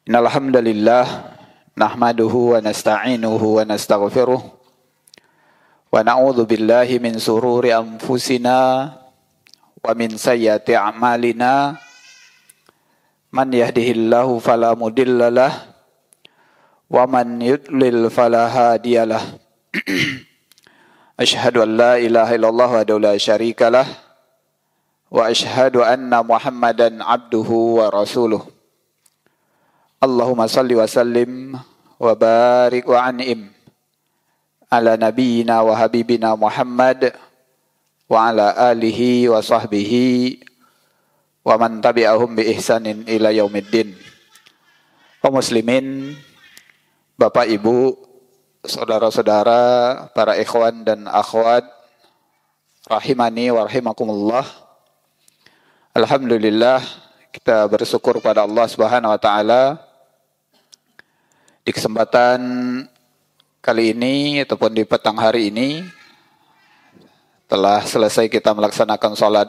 Innal hamdalillah nahmaduhu wa nasta'inuhu wa nastaghfiruh wa na'udzu billahi min sururi anfusina wa min sayyiati a'malina man yahdihillahu fala mudhillalah wa man yudlil fala hadiyalah. Asyhadu an la ilaha illallah wa la syarikalah wa asyhadu anna Muhammadan abduhu wa rasuluh. Allahumma salli wa sallim wa barik wa an'im ala nabiyyina wa habibina Muhammad wa ala alihi wa sahbihi wa man tabi'ahum bi ihsanin ila yaumiddin. Kaum muslimin, Bapak Ibu, saudara-saudara, para ikhwan dan akhwat rahimani wa rahimakumullah. Alhamdulillah, kita bersyukur pada Allah Subhanahu wa taala di kesempatan kali ini ataupun di petang hari ini telah selesai kita melaksanakan sholat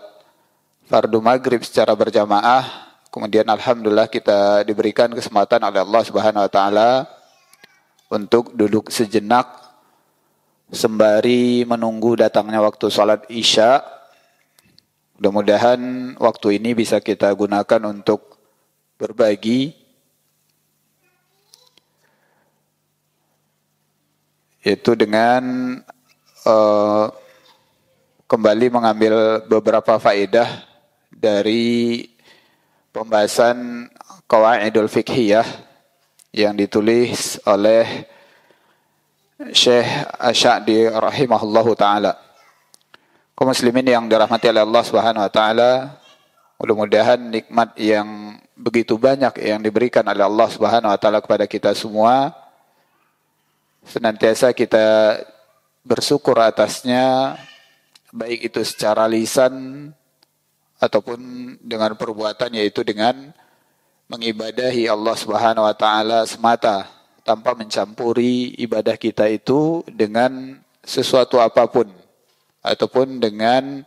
fardu maghrib secara berjamaah. Kemudian alhamdulillah kita diberikan kesempatan oleh Allah Subhanahu wa taala untuk duduk sejenak sembari menunggu datangnya waktu sholat isya. Mudah-mudahan waktu ini bisa kita gunakan untuk berbagi, yaitu dengan kembali mengambil beberapa faedah dari pembahasan Qawaidul Fiqhiyah yang ditulis oleh Syekh Asy-Sya'di rahimahullahu taala. Kaum muslimin yang dirahmati oleh Allah Subhanahu wa taala, mudah-mudahan nikmat yang begitu banyak yang diberikan oleh Allah Subhanahu wa taala kepada kita semua senantiasa kita bersyukur atasnya, baik itu secara lisan ataupun dengan perbuatan, yaitu dengan mengibadahi Allah Subhanahu wa taala semata tanpa mencampuri ibadah kita itu dengan sesuatu apapun ataupun dengan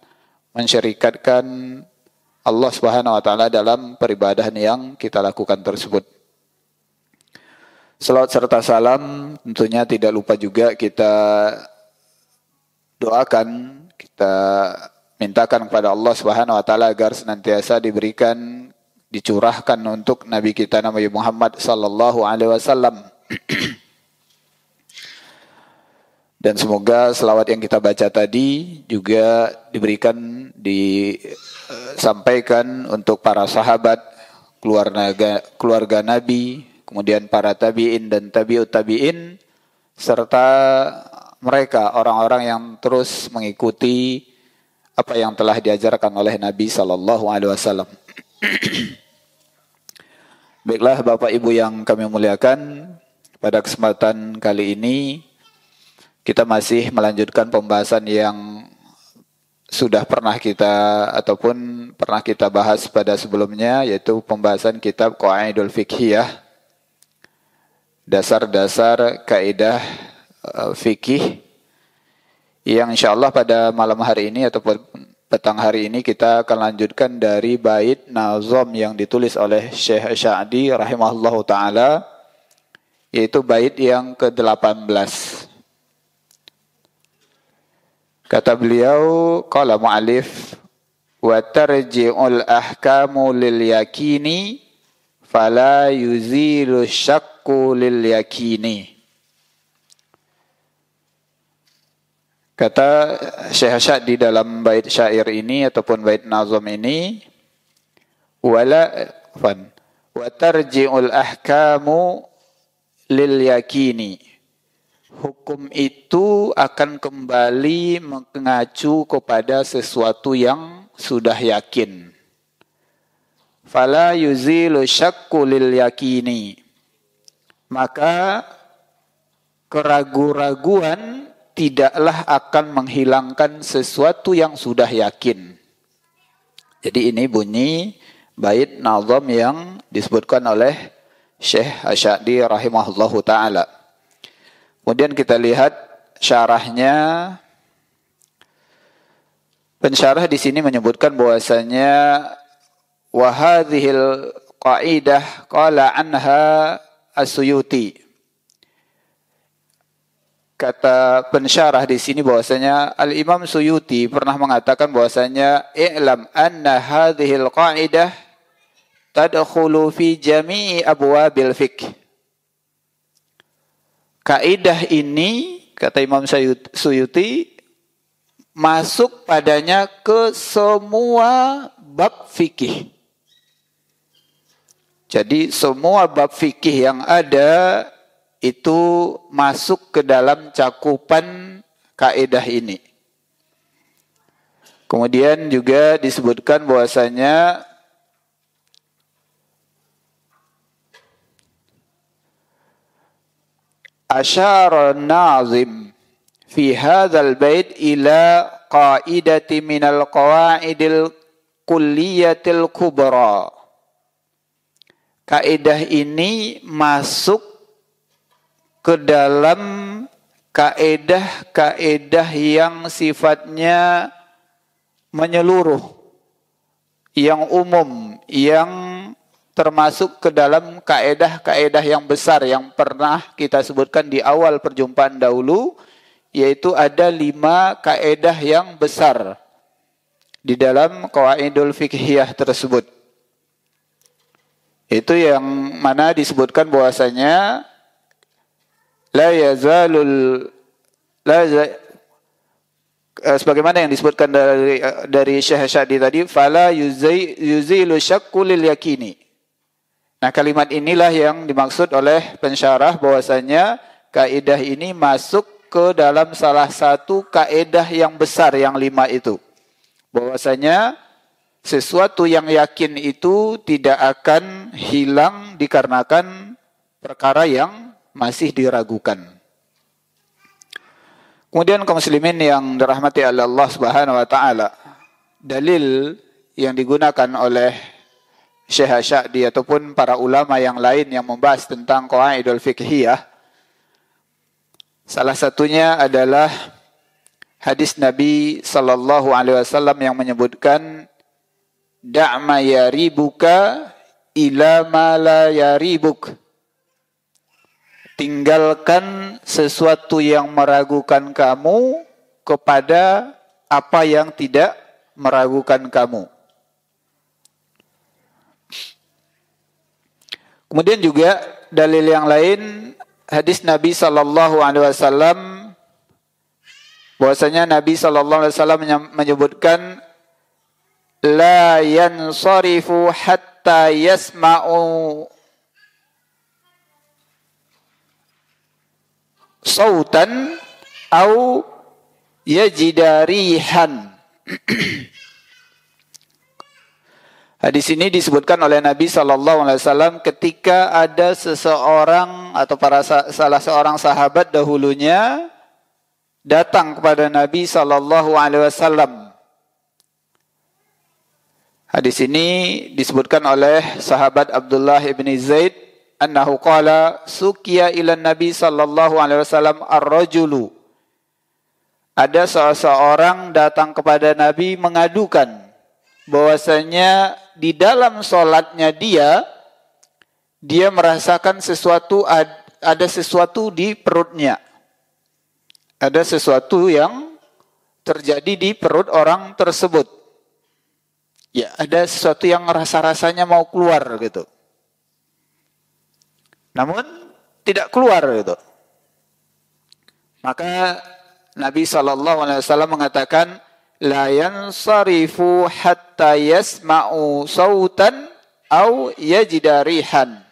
mensyarikatkan Allah Subhanahu wa taala dalam peribadahan yang kita lakukan tersebut. Salawat serta salam tentunya tidak lupa juga kita doakan, kita mintakan kepada Allah Subhanahu wa taala agar senantiasa diberikan, dicurahkan untuk Nabi kita Nabi Muhammad sallallahu alaihi wasallam. Dan semoga selawat yang kita baca tadi juga diberikan, disampaikan untuk para sahabat, keluarga Nabi, kemudian para tabi'in dan tabi'ut tabi'in, serta mereka orang-orang yang terus mengikuti apa yang telah diajarkan oleh Nabi sallallahu alaihi wasallam. Baiklah Bapak Ibu yang kami muliakan, pada kesempatan kali ini kita masih melanjutkan pembahasan yang sudah pernah kita bahas pada sebelumnya, yaitu pembahasan kitab Qawaidul Fiqhiyah, dasar-dasar kaidah fikih, yang insyaallah pada malam hari ini ataupun petang hari ini kita akan lanjutkan dari bait nazam yang ditulis oleh Syekh Asy-Sya'di rahimahullahu taala, yaitu bait yang ke-18. Kata beliau, qala mu'allif wa tarji'ul ahkamu lil yakini fala yuzilu syakku lil yakini. Kata Syekh Asy-Sya'di dalam bait syair ini ataupun bait nazam ini, wa tarji'ul ahkamu lil yakini. Hukum itu akan kembali mengacu kepada sesuatu yang sudah yakin. Fala yuzilu syakku lil yakini. Maka keraguan-raguan tidaklah akan menghilangkan sesuatu yang sudah yakin. Jadi ini bunyi bait nazam yang disebutkan oleh Syekh Asy-Sya'di rahimahullahu taala. Kemudian kita lihat syarahnya. Pensyarah di sini menyebutkan bahwasanya wa hadhil qaidah qala anha As-Suyuti. Kata pensyarah di sini bahwasanya Al-Imam Suyuti pernah mengatakan bahwasanya i'lam anna hadhil qaidah tadkhulu fi jami'i abwabil fiqh. Kaidah ini, kata Imam Suyuti, masuk padanya ke semua bab fikih. Jadi semua bab fikih yang ada itu masuk ke dalam cakupan kaidah ini. Kemudian juga disebutkan bahwasanya asyara an-nazim fi hadzal bait ila qaidati minal qawaidil kulliyatil kubra. Kaidah ini masuk ke dalam kaedah-kaedah yang sifatnya menyeluruh, yang umum, yang termasuk ke dalam kaedah-kaedah yang besar yang pernah kita sebutkan di awal perjumpaan dahulu, yaitu ada 5 kaedah yang besar di dalam qawaidul fiqhiyah tersebut. Itu yang mana disebutkan bahwasanya sebagaimana yang disebutkan dari Syekh Syadi tadi, fala yuzilu syakku lil yakini. Nah, kalimat inilah yang dimaksud oleh pensyarah bahwasanya kaidah ini masuk ke dalam salah satu kaidah yang besar yang 5 itu. Bahwasanya sesuatu yang yakin itu tidak akan hilang dikarenakan perkara yang masih diragukan. Kemudian kaum muslimin yang dirahmati Allah Subhanahu wa taala, dalil yang digunakan oleh Syekh Sya'di ataupun para ulama yang lain yang membahas tentang qawaidul fiqhiyah, salah satunya adalah hadis Nabi sallallahu alaihi wasallam yang menyebutkan da'ma yaribuka ila ma la yaribuk. Tinggalkan sesuatu yang meragukan kamu kepada apa yang tidak meragukan kamu. Kemudian juga dalil yang lain, hadis Nabi sallallahu alaihi wasallam bahwasanya Nabi sallallahu alaihi wasallam menyebutkan la yansarifu hatta yasma'u sautan au yajidarihan. Hadis ini disebutkan oleh Nabi sallallahu alaihi wasallam ketika ada seseorang atau salah seorang sahabat dahulunya datang kepada Nabi sallallahu alaihi wasallam. Hadis ini disebutkan oleh sahabat Abdullah bin Zaid annahu qala sukiya ila Nabi sallallahu alaihi wasallam ar-rajulu. Ada seseorang datang kepada Nabi mengadukan bahwasanya di dalam salatnya dia merasakan sesuatu, ada sesuatu di perutnya. Ada sesuatu yang terjadi di perut orang tersebut. Ya, ada sesuatu yang rasa-rasanya mau keluar gitu. Namun tidak keluar gitu. Maka Nabi SAW mengatakan la yansarifu hatta yasma'u sautan au yajidarihan.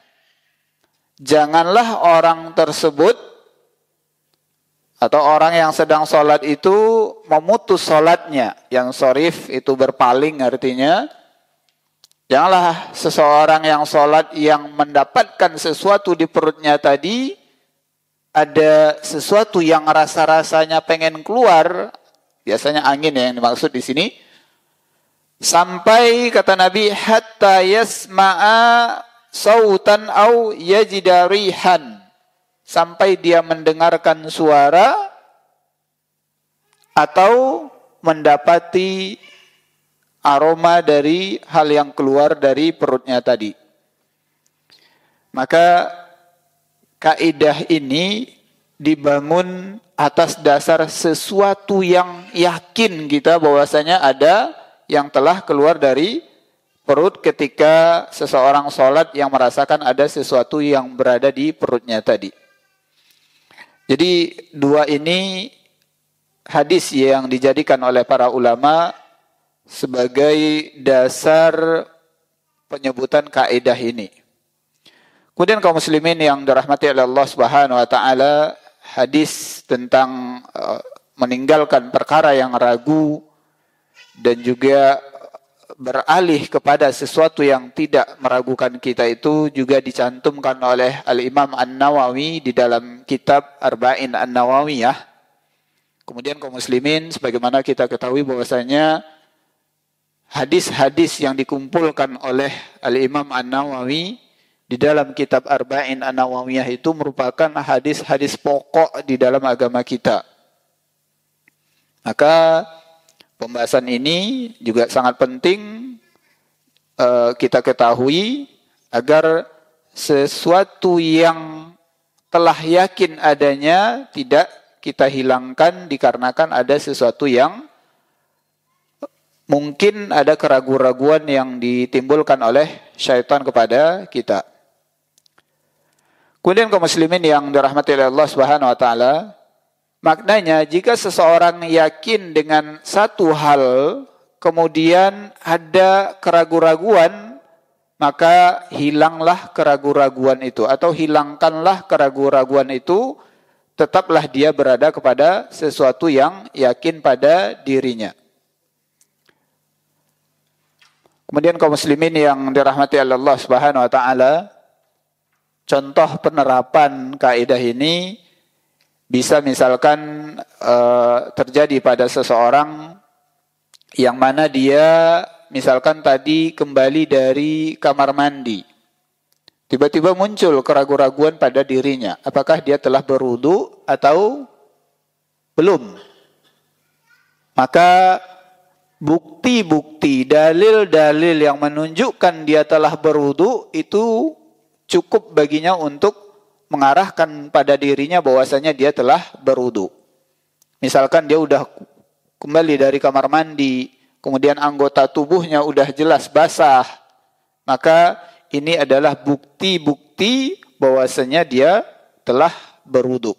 Janganlah orang tersebut atau orang yang sedang sholat itu memutus sholatnya. Yang sorif itu berpaling artinya. Janganlah seseorang yang sholat yang mendapatkan sesuatu di perutnya tadi, ada sesuatu yang rasa-rasanya pengen keluar, biasanya angin yang dimaksud di sini, sampai kata Nabi hatta yasma'a sautan au yajidarihan, sampai dia mendengarkan suara atau mendapati aroma dari hal yang keluar dari perutnya tadi. Maka kaidah ini dibangun atas dasar sesuatu yang yakin kita bahwasanya ada yang telah keluar dari perut ketika seseorang sholat yang merasakan ada sesuatu yang berada di perutnya tadi. Jadi dua ini hadis yang dijadikan oleh para ulama sebagai dasar penyebutan kaidah ini. Kemudian kaum muslimin yang dirahmati oleh Allah Subhanahu wa taala, hadis tentang meninggalkan perkara yang ragu dan juga beralih kepada sesuatu yang tidak meragukan kita itu juga dicantumkan oleh Al-Imam An-Nawawi di dalam kitab Arba'in An-Nawawiyah. Kemudian kaum muslimin, sebagaimana kita ketahui bahwasanya hadis-hadis yang dikumpulkan oleh Al-Imam An-Nawawi di dalam kitab Arba'in An-Nawawiyah itu merupakan hadis-hadis pokok di dalam agama kita. Maka pembahasan ini juga sangat penting kita ketahui agar sesuatu yang telah yakin adanya tidak kita hilangkan dikarenakan ada sesuatu yang mungkin ada keraguan-raguan yang ditimbulkan oleh syaitan kepada kita. Kemudian kaum muslimin yang dirahmati oleh Allah Subhanahu wa taala, maknanya jika seseorang yakin dengan satu hal kemudian ada keraguan-raguan, maka hilanglah keraguan-raguan itu atau hilangkanlah keraguan-raguan itu, tetaplah dia berada kepada sesuatu yang yakin pada dirinya. Kemudian kaum muslimin yang dirahmati Allah Subhanahu wa taala, contoh penerapan kaidah ini bisa misalkan terjadi pada seseorang yang mana dia misalkan tadi kembali dari kamar mandi. Tiba-tiba muncul keraguan-raguan pada dirinya. Apakah dia telah berwudu atau belum? Maka bukti-bukti, dalil-dalil yang menunjukkan dia telah berwudu itu cukup baginya untuk mengarahkan pada dirinya bahwasanya dia telah berwudu. Misalkan dia udah kembali dari kamar mandi, kemudian anggota tubuhnya udah jelas basah, maka ini adalah bukti-bukti bahwasanya dia telah berwudu.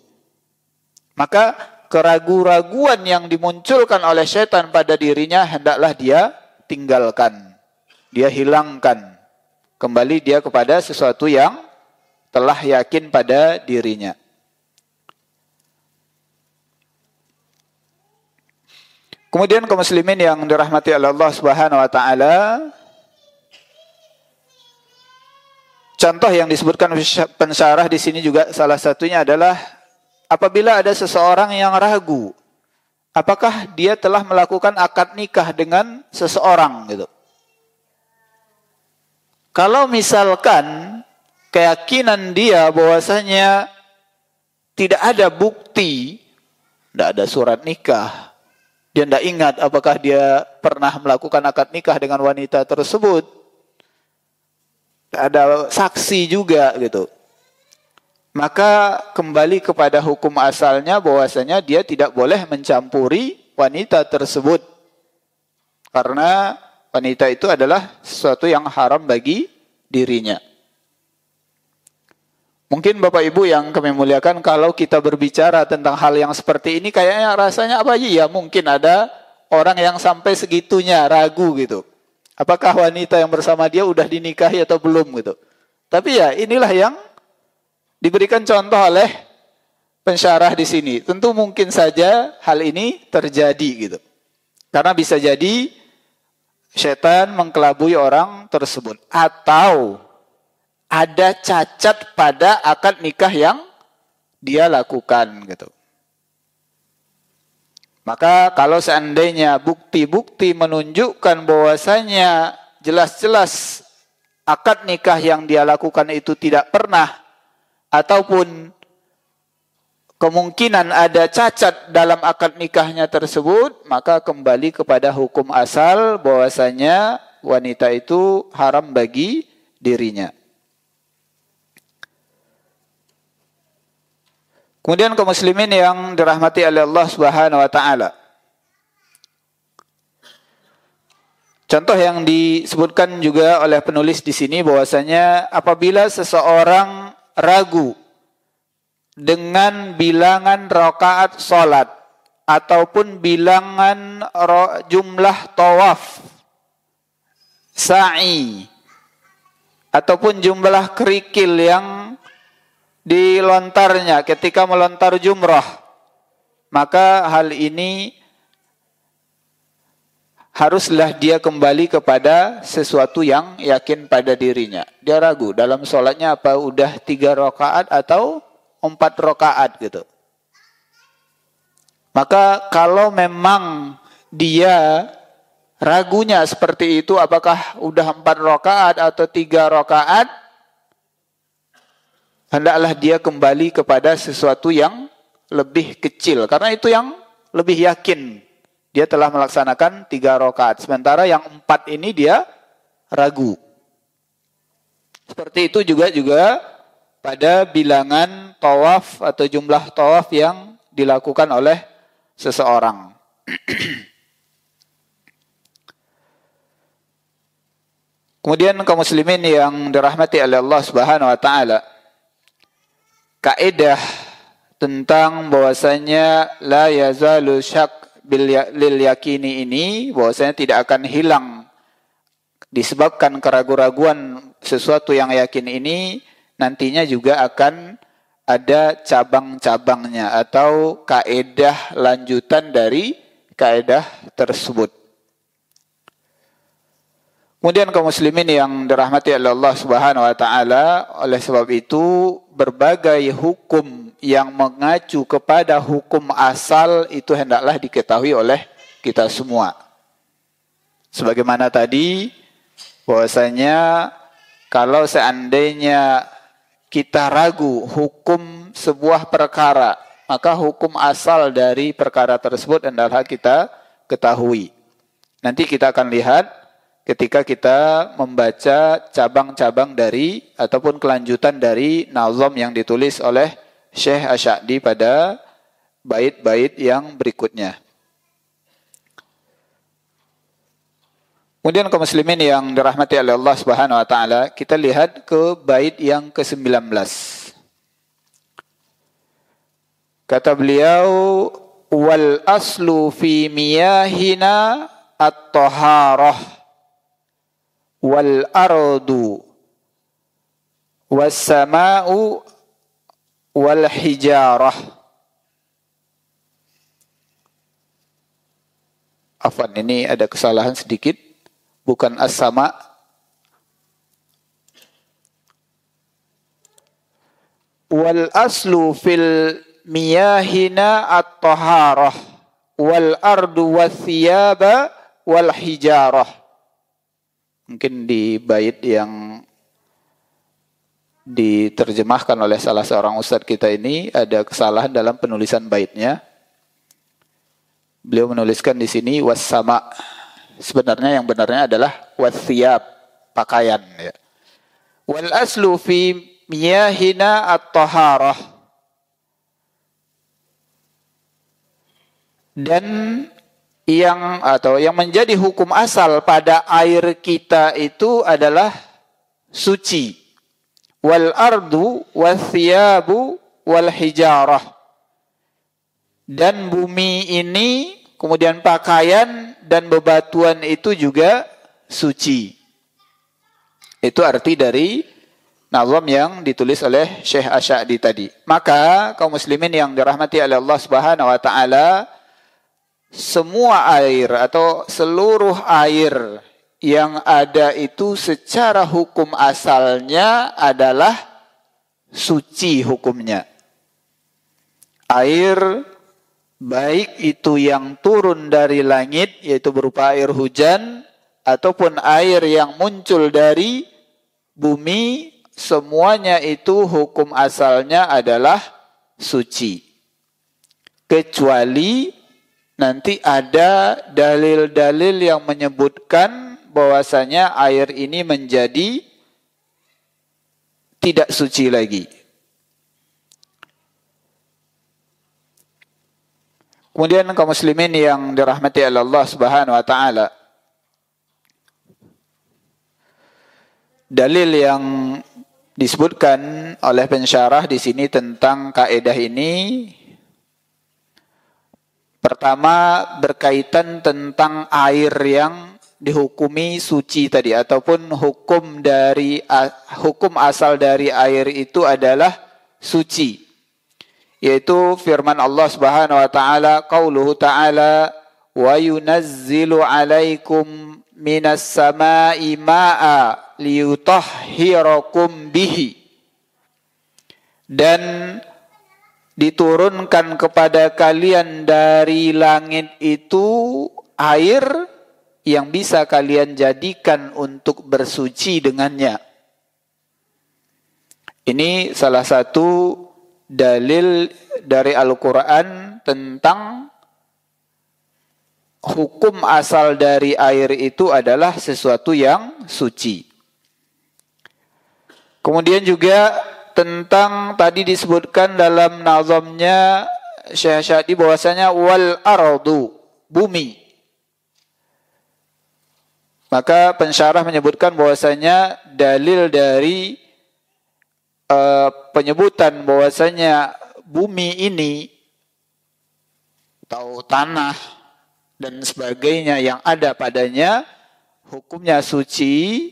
Maka keraguan-raguan yang dimunculkan oleh syaitan pada dirinya hendaklah dia tinggalkan, dia hilangkan. Kembali dia kepada sesuatu yang telah yakin pada dirinya. Kemudian kaum muslimin yang dirahmati oleh Allah Subhanahu wa taala, contoh yang disebutkan pensyarah di sini juga salah satunya adalah apabila ada seseorang yang ragu apakah dia telah melakukan akad nikah dengan seseorang gitu. Kalau misalkan keyakinan dia bahwasanya tidak ada bukti, tidak ada surat nikah, dia tidak ingat apakah dia pernah melakukan akad nikah dengan wanita tersebut, tidak ada saksi juga gitu, maka kembali kepada hukum asalnya bahwasanya dia tidak boleh mencampuri wanita tersebut, karena wanita itu adalah sesuatu yang haram bagi dirinya. Mungkin Bapak Ibu yang kami muliakan, kalau kita berbicara tentang hal yang seperti ini kayaknya rasanya apa ya? Mungkin ada orang yang sampai segitunya ragu gitu. Apakah wanita yang bersama dia udah dinikahi atau belum gitu. Tapi ya inilah yang diberikan contoh oleh pensyarah di sini. Tentu mungkin saja hal ini terjadi gitu. Karena bisa jadi syaitan mengkelabui orang tersebut. Atau ada cacat pada akad nikah yang dia lakukan gitu. Maka kalau seandainya bukti-bukti menunjukkan bahwasanya jelas-jelas akad nikah yang dia lakukan itu tidak pernah, ataupun kemungkinan ada cacat dalam akad nikahnya tersebut, maka kembali kepada hukum asal bahwasanya wanita itu haram bagi dirinya. Kemudian kaum muslimin yang dirahmati oleh Allah Subhanahu wa taala. Contoh yang disebutkan juga oleh penulis di sini bahwasanya apabila seseorang ragu dengan bilangan rakaat salat ataupun bilangan jumlah tawaf, sa'i ataupun jumlah kerikil yang dilontarnya ketika melontar jumrah, maka hal ini haruslah dia kembali kepada sesuatu yang yakin pada dirinya. Dia ragu dalam sholatnya apa udah 3 rakaat atau 4 rakaat gitu. Maka kalau memang dia ragunya seperti itu, apakah udah 4 rakaat atau 3 rakaat, hendaklah dia kembali kepada sesuatu yang lebih kecil. Karena itu yang lebih yakin. Dia telah melaksanakan 3 rakaat. Sementara yang 4 ini dia ragu. Seperti itu juga pada bilangan tawaf atau jumlah tawaf yang dilakukan oleh seseorang. Kemudian kaum muslimin yang dirahmati oleh Allah Subhanahu wa taala, kaidah tentang bahwasanya la yazalu syak lil yakini ini, bahwasanya tidak akan hilang disebabkan keraguan-raguan sesuatu yang yakin ini, nantinya juga akan ada cabang-cabangnya atau kaidah lanjutan dari kaidah tersebut. Kemudian kaum muslimin yang dirahmati oleh Allah Subhanahu wa taala, oleh sebab itu berbagai hukum yang mengacu kepada hukum asal itu hendaklah diketahui oleh kita semua. Sebagaimana tadi bahwasanya kalau seandainya kita ragu hukum sebuah perkara, maka hukum asal dari perkara tersebut hendaklah kita ketahui. Nanti kita akan lihat ketika kita membaca cabang-cabang dari ataupun kelanjutan dari nazam yang ditulis oleh Syekh Asy-Sya'di pada bait-bait yang berikutnya. Kemudian kaum muslimin yang dirahmati oleh Allah Subhanahu wa taala, kita lihat ke bait yang ke-19. Kata beliau, wal aslu fi miyahina at-taharah wal ardu was sama'u wal hijarah. Afwan, ini ada kesalahan sedikit, bukan as-sama. Wal aslu fil miyahina at-taharah wal ardu was thiyaba wal hijarah. Mungkin di bait yang diterjemahkan oleh salah seorang ustadz kita ini ada kesalahan dalam penulisan baitnya. Beliau menuliskan di sini was-sama. Sebenarnya yang benarnya adalah was-thiyab, pakaian ya. Wal aslu fi miyahina at-taharah. Dan yang menjadi hukum asal pada air kita itu adalah suci. Wal ardu was thiyabu wal hijarah. Dan bumi ini, kemudian pakaian dan bebatuan itu juga suci. Itu arti dari nazam yang ditulis oleh Syekh Asy-Sya'di tadi. Maka kaum muslimin yang dirahmati oleh Allah Subhanahu wa taala, semua air atau seluruh air yang ada itu secara hukum asalnya adalah suci hukumnya. Air baik itu yang turun dari langit yaitu berupa air hujan ataupun air yang muncul dari bumi, semuanya itu hukum asalnya adalah suci. Kecuali nanti ada dalil-dalil yang menyebutkan bahwasanya air ini menjadi tidak suci lagi. Kemudian kaum muslimin yang dirahmati oleh Allah Subhanahu wa taala, dalil yang disebutkan oleh pensyarah di sini tentang kaidah ini, pertama berkaitan tentang air yang dihukumi suci tadi, ataupun hukum asal dari air itu adalah suci, yaitu firman Allah Subhanahu wa taala, qauluhu ta'ala, wa yunazzilu 'alaikum minas sama'i ma'a liyutahhirakum bihi, dan diturunkan kepada kalian dari langit itu air yang bisa kalian jadikan untuk bersuci dengannya. Ini salah satu dalil dari Al-Quran tentang hukum asal dari air itu adalah sesuatu yang suci. Kemudian juga tentang tadi disebutkan dalam nazamnya Syekh Syadi bahwasanya wal ardu, bumi. Maka pensyarah menyebutkan bahwasanya dalil dari penyebutan bahwasanya bumi ini atau tanah dan sebagainya yang ada padanya hukumnya suci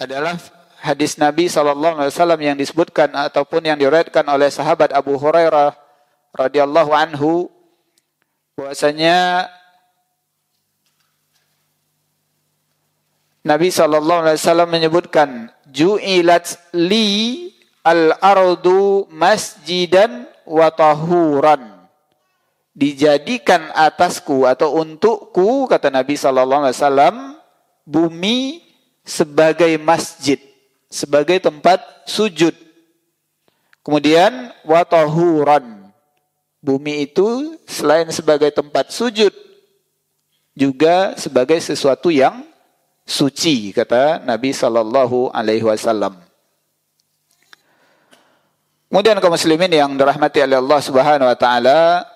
adalah hadis Nabi SAW yang disebutkan ataupun yang diriwayatkan oleh sahabat Abu Hurairah radhiyallahu anhu, bahwasanya Nabi SAW menyebutkan, ju'ilat li al-ardu masjidan wa tahuran, dijadikan atasku atau untukku, kata Nabi SAW, bumi sebagai masjid, sebagai tempat sujud. Kemudian wa tahuran, bumi itu selain sebagai tempat sujud juga sebagai sesuatu yang suci, kata Nabi SAW. Kemudian kaum muslimin yang dirahmati oleh Allah Subhanahu wa taala,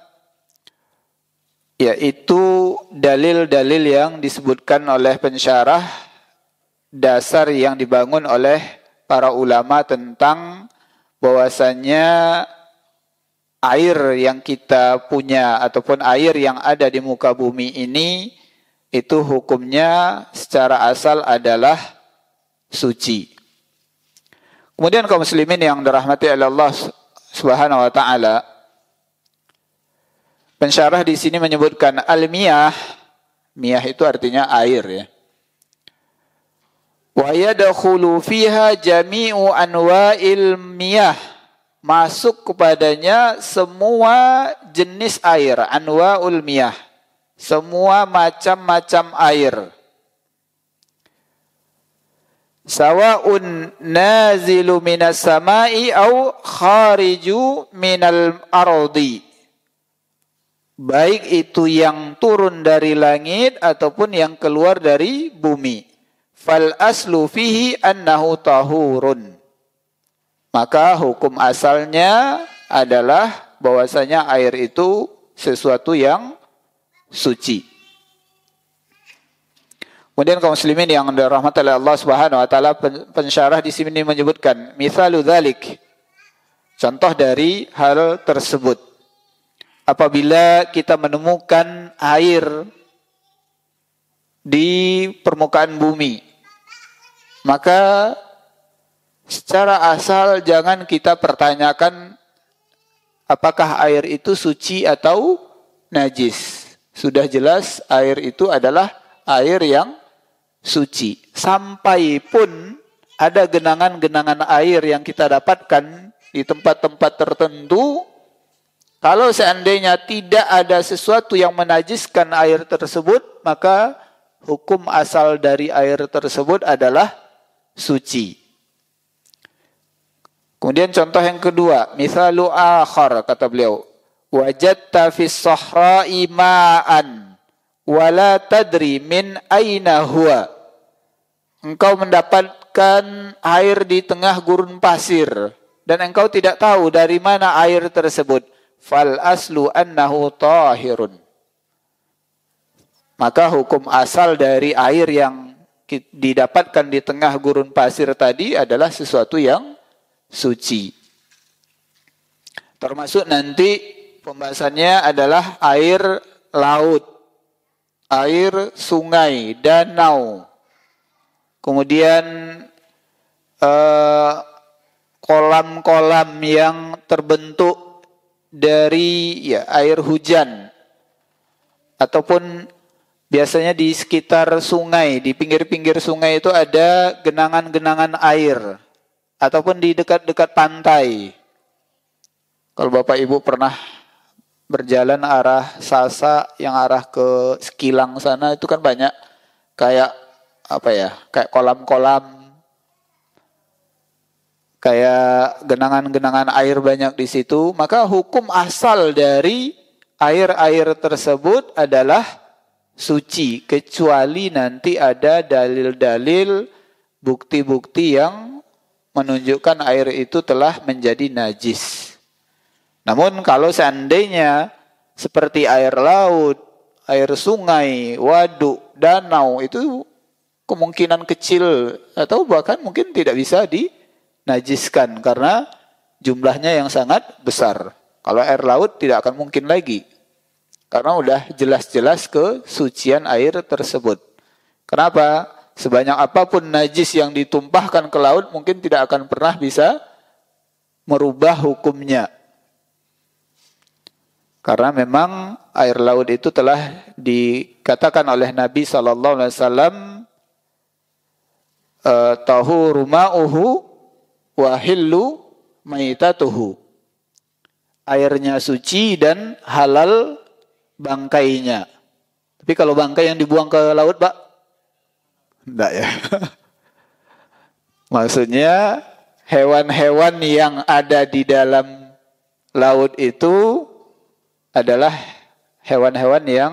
yaitu dalil-dalil yang disebutkan oleh pensyarah, dasar yang dibangun oleh para ulama tentang bahwasannya air yang kita punya ataupun air yang ada di muka bumi ini itu hukumnya secara asal adalah suci. Kemudian kaum muslimin yang dirahmati oleh Allah Subhanahu wa taala, pensyarah di sini menyebutkan al-miyah, miyah itu artinya air ya. Wa yadkhulu fiha jami'u anwa'il miyah, masuk kepadanya semua jenis air, anwa'ul miyah, semua macam-macam air. Sawa'un nazilu minas sama'i au khariju minal ardi, baik itu yang turun dari langit ataupun yang keluar dari bumi. Fal aslu fihi annahu tahurun, maka hukum asalnya adalah bahwasanya air itu sesuatu yang suci. Kemudian kaum muslimin yang dirahmati oleh Allah Subhanahu wa taala, pensyarah di sini menyebutkan mithalu dzalik, contoh dari hal tersebut. Apabila kita menemukan air di permukaan bumi, maka secara asal jangan kita pertanyakan apakah air itu suci atau najis. Sudah jelas air itu adalah air yang suci. Sampai pun ada genangan-genangan air yang kita dapatkan di tempat-tempat tertentu, kalau seandainya tidak ada sesuatu yang menajiskan air tersebut, maka hukum asal dari air tersebut adalah suci. Kemudian contoh yang kedua, mithalu akhar, kata beliau, wajadta fis sahra'i ma'an wala tadri min aina huwa, engkau mendapatkan air di tengah gurun pasir dan engkau tidak tahu dari mana air tersebut. fal aslu annahu tahirun. Maka hukum asal dari air yang didapatkan di tengah gurun pasir tadi adalah sesuatu yang suci. Termasuk nanti pembahasannya adalah air laut, air sungai, danau. Kemudian kolam-kolam yang terbentuk dari air hujan, ataupun biasanya di sekitar sungai, di pinggir-pinggir sungai itu ada genangan-genangan air, ataupun di dekat-dekat pantai. Kalau Bapak Ibu pernah berjalan arah Sasa yang arah ke Sekilang sana, itu kan banyak kayak kayak kolam-kolam, kayak genangan-genangan air banyak di situ. Maka hukum asal dari air-air tersebut adalah suci, kecuali nanti ada dalil-dalil, bukti-bukti yang menunjukkan air itu telah menjadi najis. Namun kalau seandainya seperti air laut, air sungai, waduk, danau, itu kemungkinan kecil atau bahkan mungkin tidak bisa dinajiskan karena jumlahnya yang sangat besar. Kalau air laut tidak akan mungkin lagi, karena udah jelas-jelas kesucian air tersebut. Kenapa? Sebanyak apapun najis yang ditumpahkan ke laut mungkin tidak akan pernah bisa merubah hukumnya. Karena memang air laut itu telah dikatakan oleh Nabi SAW, tahuru ma'uhu wa hillu maitatuhu. Airnya suci dan halal bangkainya. Tapi kalau bangkai yang dibuang ke laut, Pak? Enggak ya. Maksudnya hewan-hewan yang ada di dalam laut itu adalah hewan-hewan yang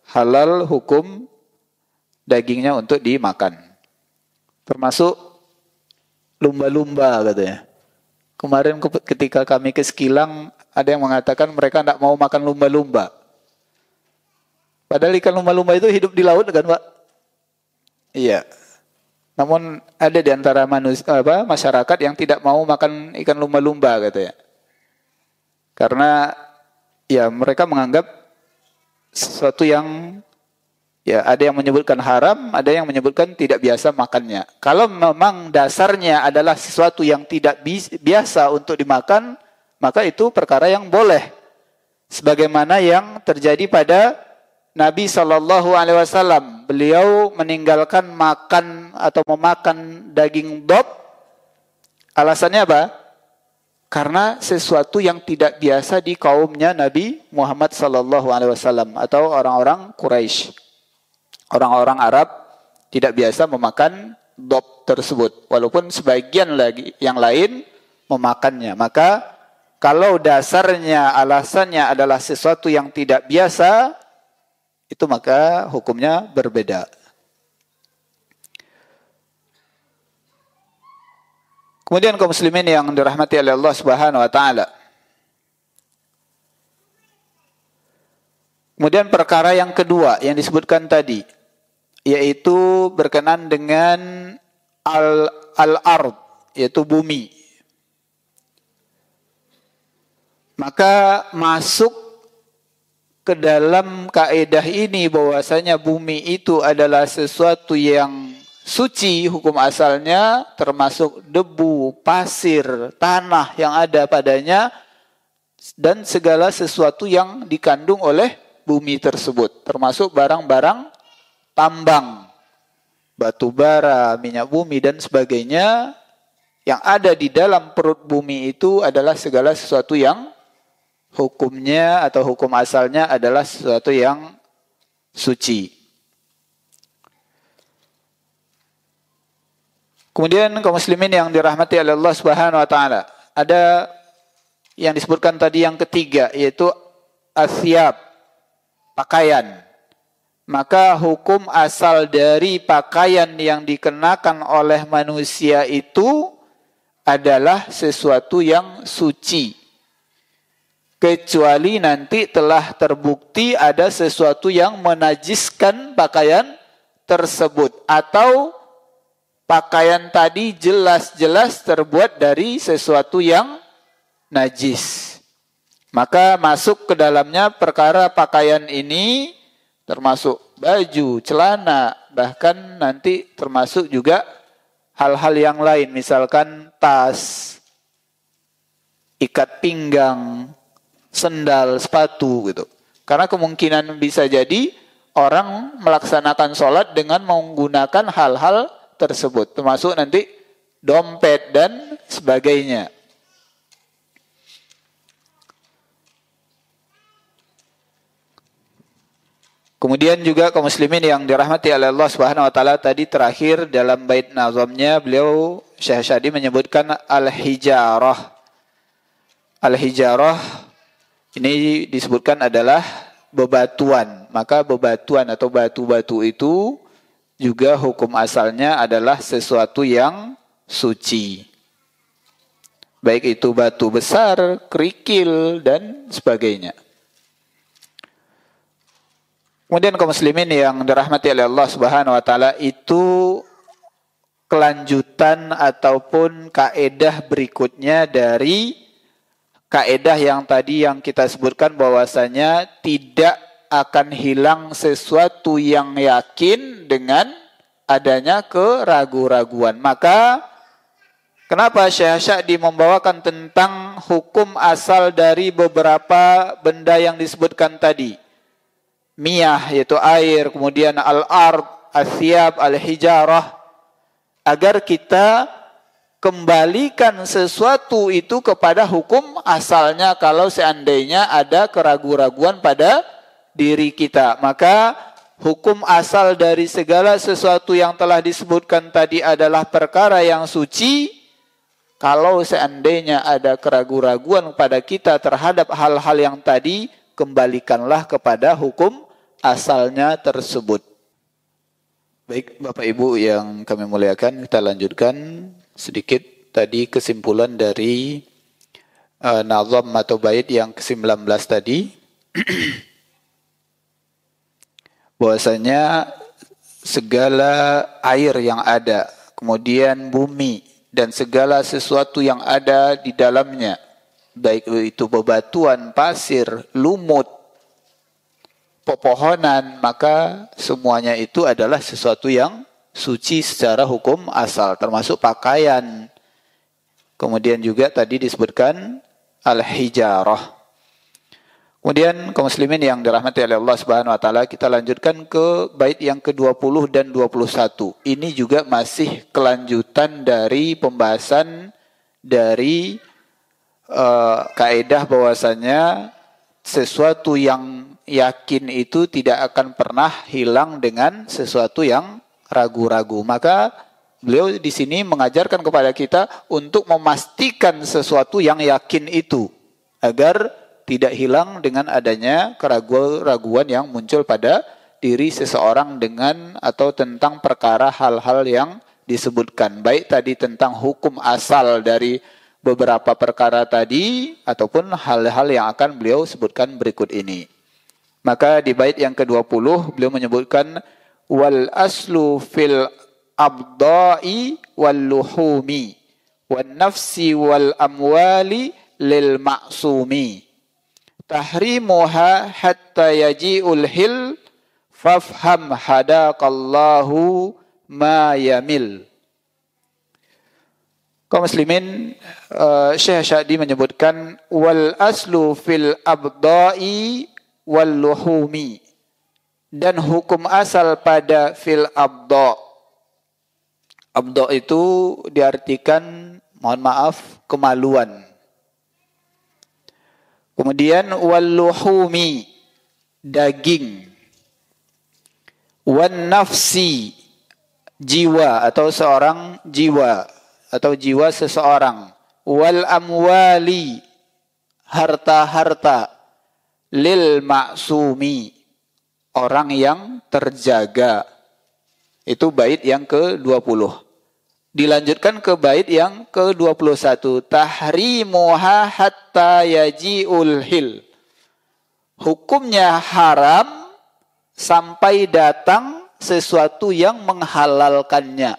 halal hukum dagingnya untuk dimakan. Termasuk lumba-lumba katanya. Kemarin ketika kami ke Sekilang, ada yang mengatakan mereka tidak mau makan lumba-lumba. Padahal ikan lumba-lumba itu hidup di laut kan, Pak? Iya. Namun ada di antara masyarakat yang tidak mau makan ikan lumba-lumba katanya. Karena ya mereka menganggap sesuatu yang ada yang menyebutkan haram, ada yang menyebutkan tidak biasa makannya. Kalau memang dasarnya adalah sesuatu yang tidak biasa untuk dimakan, maka itu perkara yang boleh. Sebagaimana yang terjadi pada Nabi SAW, beliau meninggalkan makan atau memakan daging dob. Alasannya apa? Karena sesuatu yang tidak biasa di kaumnya Nabi Muhammad SAW atau orang-orang Quraisy, orang-orang Arab tidak biasa memakan dob tersebut. Walaupun sebagian lagi yang lain memakannya. Maka kalau dasarnya alasannya adalah sesuatu yang tidak biasa, itu maka hukumnya berbeda. Kemudian kaum muslimin yang dirahmati oleh Allah Subhanahu wa taala. Kemudian perkara yang kedua yang disebutkan tadi, yaitu berkenaan dengan al-ard, yaitu bumi. Maka masuk ke dalam kaidah ini bahwasanya bumi itu adalah sesuatu yang suci hukum asalnya, termasuk debu, pasir, tanah yang ada padanya, dan segala sesuatu yang dikandung oleh bumi tersebut, termasuk barang-barang tambang, batu bara, minyak bumi, dan sebagainya yang ada di dalam perut bumi itu adalah segala sesuatu yang hukumnya atau hukum asalnya adalah sesuatu yang suci. Kemudian kaum muslimin yang dirahmati oleh Allah Subhanahu wa taala, ada yang disebutkan tadi yang ketiga, yaitu asyab, pakaian. Maka hukum asal dari pakaian yang dikenakan oleh manusia itu adalah sesuatu yang suci. kecuali nanti telah terbukti ada sesuatu yang menajiskan pakaian tersebut, atau pakaian tadi jelas-jelas terbuat dari sesuatu yang najis. Maka masuk ke dalamnya perkara pakaian ini, termasuk baju, celana, bahkan nanti termasuk juga hal-hal yang lain, misalkan tas, ikat pinggang, sendal, sepatu gitu. Karena kemungkinan bisa jadi orang melaksanakan sholat dengan menggunakan hal-hal tersebut, termasuk nanti dompet dan sebagainya. Kemudian juga kaum muslimin yang dirahmati oleh Allah Subhanahu wa taala, tadi terakhir dalam bait nazamnya beliau Syekh Syadi menyebutkan al-hijarah. Al-hijarah ini disebutkan adalah bebatuan. Maka bebatuan atau batu-batu itu juga hukum asalnya adalah sesuatu yang suci. Baik itu batu besar, kerikil, dan sebagainya. Kemudian kaum muslimin yang dirahmati oleh Allah Subhanahu wa taala, itu kelanjutan ataupun kaedah berikutnya dari kaedah yang tadi yang kita sebutkan, bahwasanya tidak akan hilang sesuatu yang yakin dengan adanya keraguan-raguan. Maka kenapa Syekh Sya'di membawakan tentang hukum asal dari beberapa benda yang disebutkan tadi? Miyah, yaitu air, kemudian al-ard, al-thiyab, al-hijarah, agar kita kembalikan sesuatu itu kepada hukum asalnya kalau seandainya ada keraguan-raguan pada diri kita. Maka hukum asal dari segala sesuatu yang telah disebutkan tadi adalah perkara yang suci. Kalau seandainya ada keraguan-raguan pada kita terhadap hal-hal yang tadi, kembalikanlah kepada hukum asalnya tersebut. Baik Bapak Ibu yang kami muliakan, kita lanjutkan sedikit tadi kesimpulan dari nazam atau bait yang ke-19 tadi. Bahwasanya segala air yang ada, kemudian bumi, dan segala sesuatu yang ada di dalamnya, baik itu bebatuan, pasir, lumut, pepohonan, maka semuanya itu adalah sesuatu yang suci secara hukum asal, termasuk pakaian. Kemudian juga tadi disebutkan al-hijarah. Kemudian kaum muslimin yang dirahmati oleh Allah Subhanahu wa taala, kita lanjutkan ke bait yang ke-20 dan 21. Ini juga masih kelanjutan dari pembahasan dari kaidah bahwasanya sesuatu yang yakin itu tidak akan pernah hilang dengan sesuatu yang ragu-ragu. Maka beliau di sini mengajarkan kepada kita untuk memastikan sesuatu yang yakin itu agar tidak hilang dengan adanya keraguan-raguan yang muncul pada diri seseorang dengan atau tentang perkara hal-hal yang disebutkan. Baik tadi tentang hukum asal dari beberapa perkara tadi ataupun hal-hal yang akan beliau sebutkan berikut ini. Maka di bait yang ke-20 beliau menyebutkan wal aslu fil abda'i wal luhumi wan nafsi wal amwali lil ma'sumi tahrimuha hatta yaji'ul hil fafham hadaqallahu ma yamil. Kaum muslimin, Syekh Sya'di menyebutkan wal aslu fil abda'i wal luhumi, dan hukum asal pada fil abda. Abda itu diartikan, mohon maaf, kemaluan. Kemudian wal luhumi, daging. Wan nafsi, jiwa atau seorang jiwa atau jiwa seseorang. Wal amwali, harta-harta. Lil ma'sumi, orang yang terjaga. Itu bait yang ke-20. Dilanjutkan ke bait yang ke-21. Tahrimuha hatta yaji'ul hil. Hukumnya haram sampai datang sesuatu yang menghalalkannya.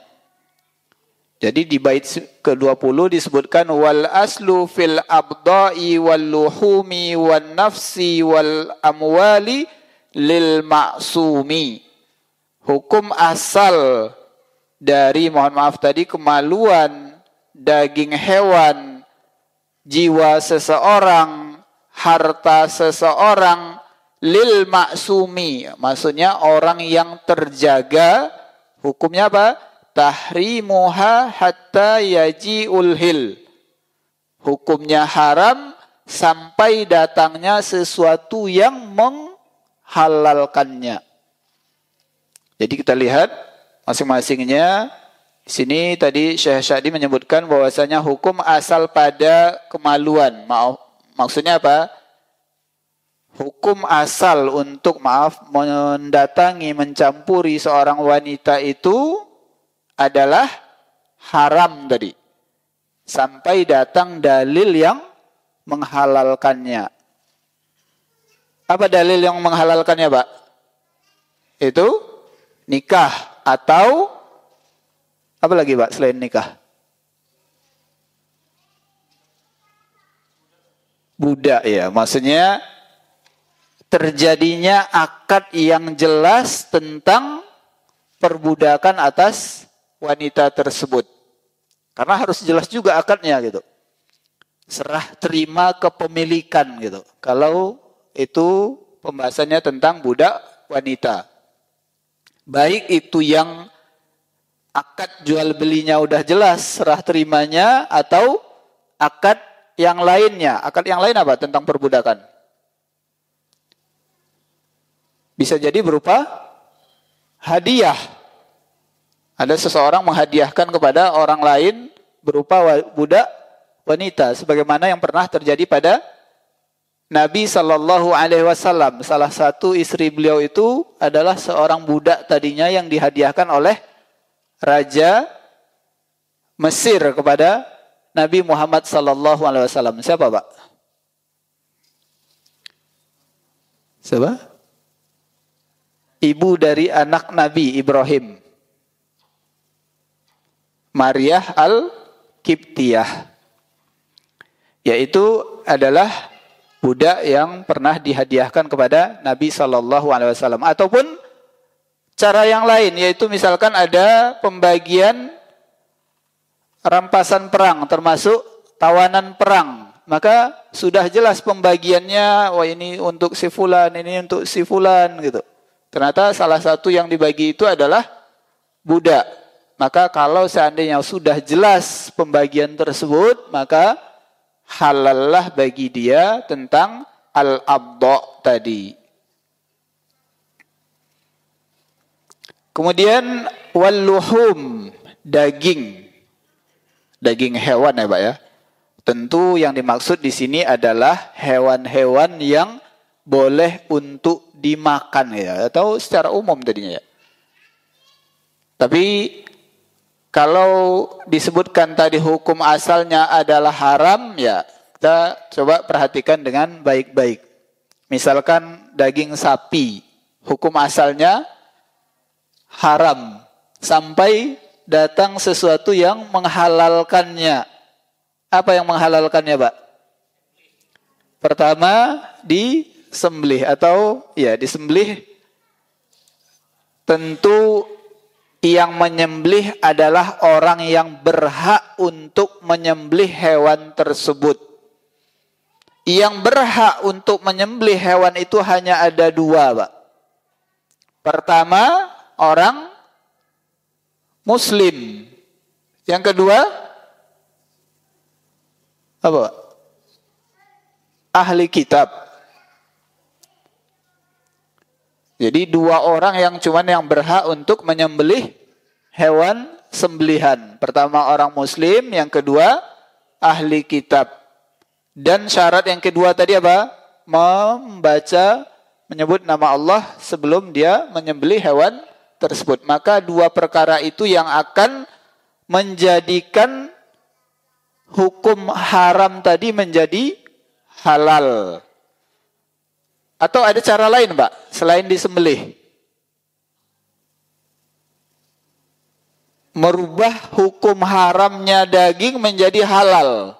Jadi di bait ke-20 disebutkan wal aslu fil abda'i wal luhumi wan nafsi wal amwali lil ma'sumi. Hukum asal dari, mohon maaf tadi, kemaluan, daging hewan, jiwa seseorang, harta seseorang, lil maksumi, maksudnya orang yang terjaga. Hukumnya apa? Tahrimuha hatta yaji'ul hil. Hukumnya haram sampai datangnya sesuatu yang menghalalkannya. Jadi kita lihat masing-masingnya. Di sini tadi Syekh Syadi menyebutkan bahwasanya hukum asal pada kemaluan. Maksudnya apa? Hukum asal untuk mendatangi, mencampuri seorang wanita itu adalah haram tadi. Sampai datang dalil yang menghalalkannya. Apa dalil yang menghalalkannya, Pak? Itu nikah atau apa lagi, Pak, selain nikah? Budak, ya. Maksudnya terjadinya akad yang jelas tentang perbudakan atas wanita tersebut. Karena harus jelas juga akadnya gitu. Serah terima kepemilikan gitu. Kalau itu pembahasannya tentang budak wanita. Baik itu yang akad jual belinya udah jelas serah terimanya atau akad yang lainnya. Akad yang lain apa tentang perbudakan? Bisa jadi berupa hadiah. Ada seseorang menghadiahkan kepada orang lain berupa budak wanita. Sebagaimana yang pernah terjadi pada Nabi SAW. Salah satu istri beliau itu adalah seorang budak tadinya yang dihadiahkan oleh Raja Mesir kepada Nabi Muhammad SAW. Siapa, Pak? Siapa? Ibu dari anak Nabi Ibrahim. Maryah Al-Kiptiyah. Yaitu adalah budak yang pernah dihadiahkan kepada Nabi SAW. Ataupun cara yang lain, yaitu misalkan ada pembagian rampasan perang, termasuk tawanan perang. Maka sudah jelas pembagiannya, wah ini untuk si fulan, ini untuk si fulan gitu. Ternyata salah satu yang dibagi itu adalah budak. Maka kalau seandainya sudah jelas pembagian tersebut, maka halallah bagi dia tentang al-abda' tadi. Kemudian wal-luhum, daging. Daging hewan ya, Pak ya. Tentu yang dimaksud di sini adalah hewan-hewan yang boleh untuk dimakan ya, atau secara umum tadinya ya. Tapi kalau disebutkan tadi hukum asalnya adalah haram ya, kita coba perhatikan dengan baik-baik. Misalkan daging sapi, hukum asalnya haram sampai datang sesuatu yang menghalalkannya. Apa yang menghalalkannya, Pak? Pertama, disembelih atau ya disembelih. Tentu yang menyembelih adalah orang yang berhak untuk menyembelih hewan tersebut. Yang berhak untuk menyembelih hewan itu hanya ada dua, Pak. Pertama, orang Muslim. Yang kedua, apa? Ahli kitab. Jadi dua orang yang berhak untuk menyembelih hewan sembelihan. Pertama orang Muslim, yang kedua ahli kitab. Dan syarat yang kedua tadi apa? Menyebut nama Allah sebelum dia menyembelih hewan tersebut. Maka dua perkara itu yang akan menjadikan hukum haram tadi menjadi halal. Atau ada cara lain, Pak, selain disembelih? Merubah hukum haramnya daging menjadi halal.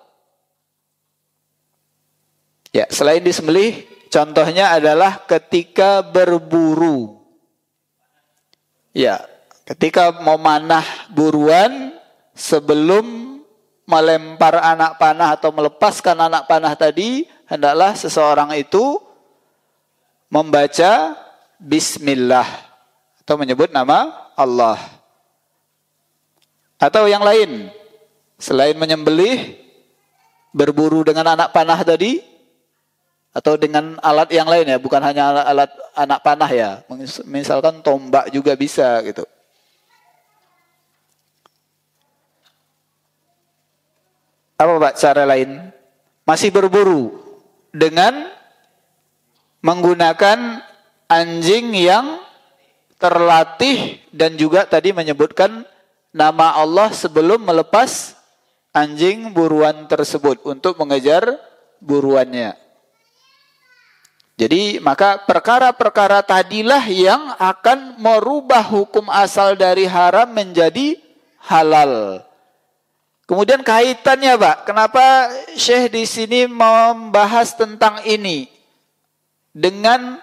Ya, selain disembelih, contohnya adalah ketika berburu. Ya, ketika mau manah buruan, sebelum melempar anak panah atau melepaskan anak panah tadi, hendaklah seseorang itu membaca bismillah atau menyebut nama Allah. Atau yang lain, selain menyembelih, berburu dengan anak panah tadi, atau dengan alat yang lain ya, bukan hanya alat anak panah ya, misalkan tombak juga bisa gitu. Apa Pak cara lain? Masih berburu dengan menggunakan anjing yang terlatih dan juga tadi menyebutkan nama Allah sebelum melepas anjing buruan tersebut untuk mengejar buruannya. Jadi maka perkara-perkara tadilah yang akan merubah hukum asal dari haram menjadi halal. Kemudian kaitannya, Pak, kenapa Syekh di sini membahas tentang ini dengan